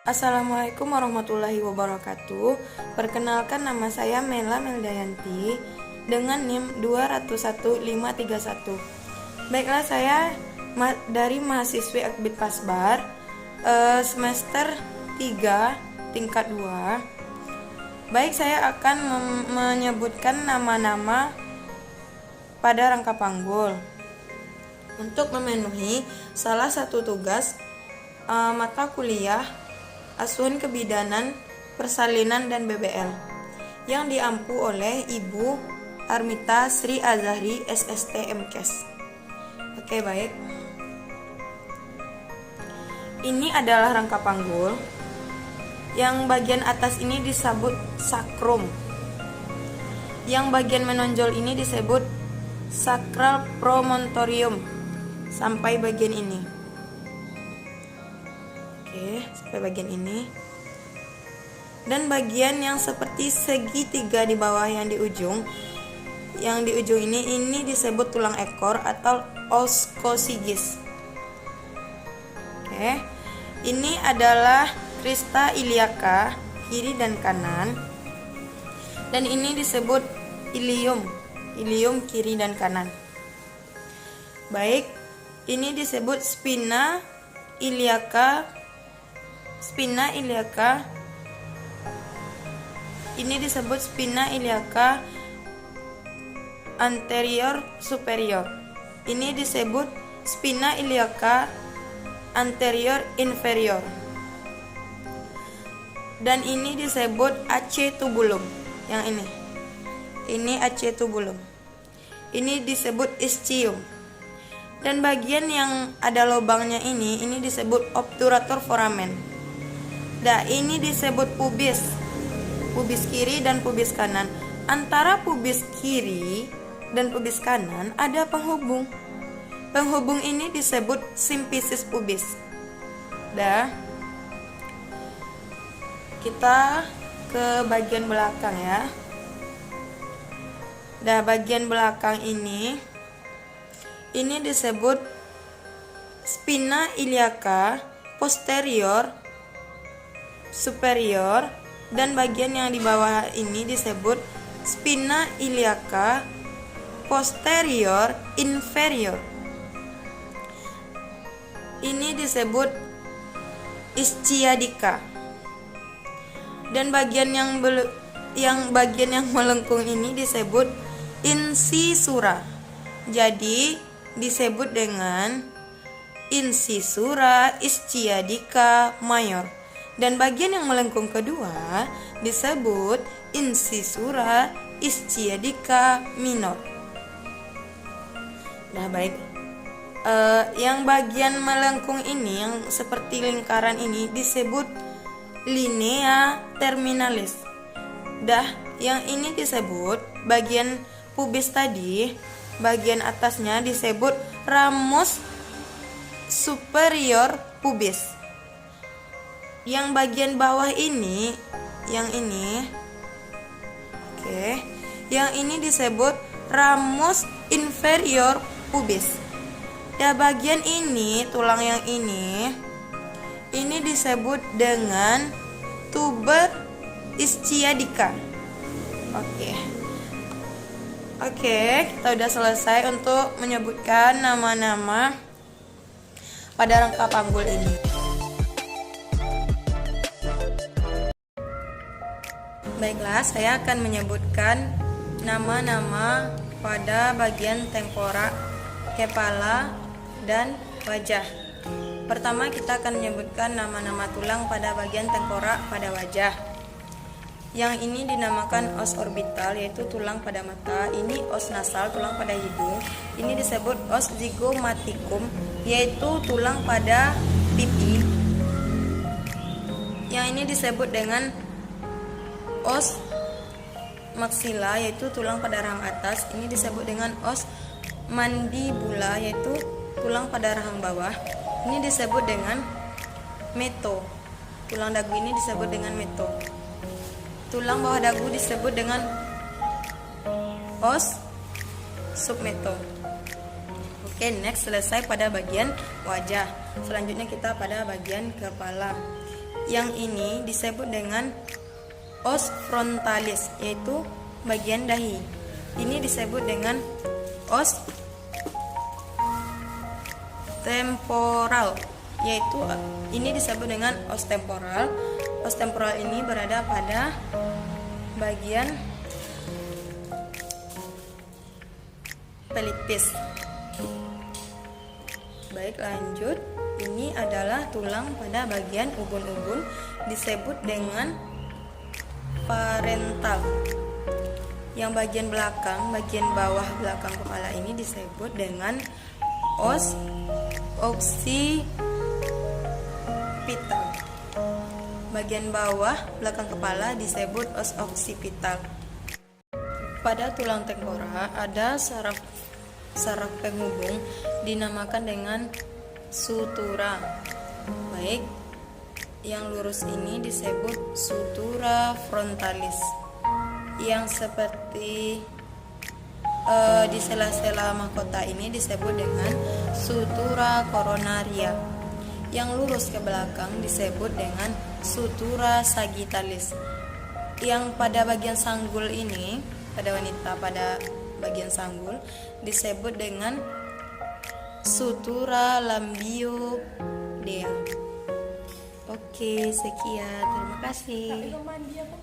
Assalamualaikum warahmatullahi wabarakatuh. Perkenalkan, nama saya Mela Meldayanti dengan NIM 201531. Baiklah, saya dari mahasiswi Akbid Pasbar semester 3 tingkat 2. Baik, saya akan menyebutkan nama-nama pada rangka panggul untuk memenuhi salah satu tugas mata kuliah Asuhan Kebidanan, Persalinan, dan BBL yang diampu oleh Ibu Armita Sri Azahri SST MKes. Oke, baik. Ini adalah rangka panggul. Yang bagian atas ini disebut sakrum. Yang bagian menonjol ini disebut sakral promontorium sampai bagian ini. Oke, sampai bagian ini. Dan bagian yang seperti segitiga di bawah yang di ujung ini disebut tulang ekor atau os coccygeus. Oke. Ini adalah crista iliaca kiri dan kanan. Dan ini disebut ilium kiri dan kanan. Baik, ini disebut spina iliaca. Ini disebut spina iliaca anterior superior. Ini disebut spina iliaca anterior inferior. Dan ini disebut AC tubulum. Yang ini AC tubulum. Ini disebut ischium. Dan bagian yang ada lubangnya ini disebut obturator foramen. Nah, ini disebut pubis kiri dan pubis kanan. Antara pubis kiri dan pubis kanan ada penghubung. Penghubung ini disebut simfisis pubis. Dah. Kita ke bagian belakang ya. Dah, bagian belakang ini disebut spina iliaca posterior superior, dan bagian yang di bawah ini disebut spina iliaca posterior inferior. Ini disebut ischiadica. Dan bagian yang melengkung ini disebut incisura. Jadi disebut dengan incisura ischiadica major. Dan bagian yang melengkung kedua disebut incisura ischiadica minor. Nah, baik. Yang bagian melengkung ini, yang seperti lingkaran ini, disebut linea terminalis. Dah, yang ini disebut bagian pubis tadi, bagian atasnya disebut ramus superior pubis. Yang bagian bawah ini, yang ini disebut ramus inferior pubis. Dan bagian ini, tulang yang ini disebut dengan tuber ischiadica. Oke, kita udah selesai untuk menyebutkan nama-nama pada rangka panggul ini. Baiklah, saya akan menyebutkan nama-nama pada bagian tengkorak, kepala, dan wajah. Pertama, kita akan menyebutkan nama-nama tulang pada bagian tengkorak pada wajah. Yang ini dinamakan os orbital, yaitu tulang pada mata. Ini os nasal, tulang pada hidung. Ini disebut os zygomaticum, yaitu tulang pada pipi. Yang ini disebut dengan os maxilla, yaitu tulang pada rahang atas. Ini disebut dengan os mandibula, yaitu tulang pada rahang bawah. Ini disebut dengan meto. Tulang dagu ini disebut dengan meto. Tulang bawah dagu disebut dengan os submeto. Oke, next, selesai pada bagian wajah. Selanjutnya kita pada bagian kepala. Yang ini disebut dengan os frontalis, yaitu bagian dahi. Ini disebut dengan os temporal, yaitu ini disebut dengan os temporal. Os temporal ini berada pada bagian pelipis. Baik, lanjut. Ini adalah tulang pada bagian ubun-ubun, disebut dengan parental. Yang bagian belakang, bagian bawah belakang kepala ini disebut dengan os occipital. Bagian bawah belakang kepala disebut os occipital. Pada tulang tengkorak ada saraf penghubung dinamakan dengan sutura. Baik, yang lurus ini disebut sutura frontalis. Yang seperti di sela-sela mahkota ini disebut dengan sutura koronaria. Yang lurus ke belakang disebut dengan sutura sagittalis. Yang pada bagian sanggul ini, pada wanita pada bagian sanggul disebut dengan sutura lambiodea. Oke, sekian. Terima kasih.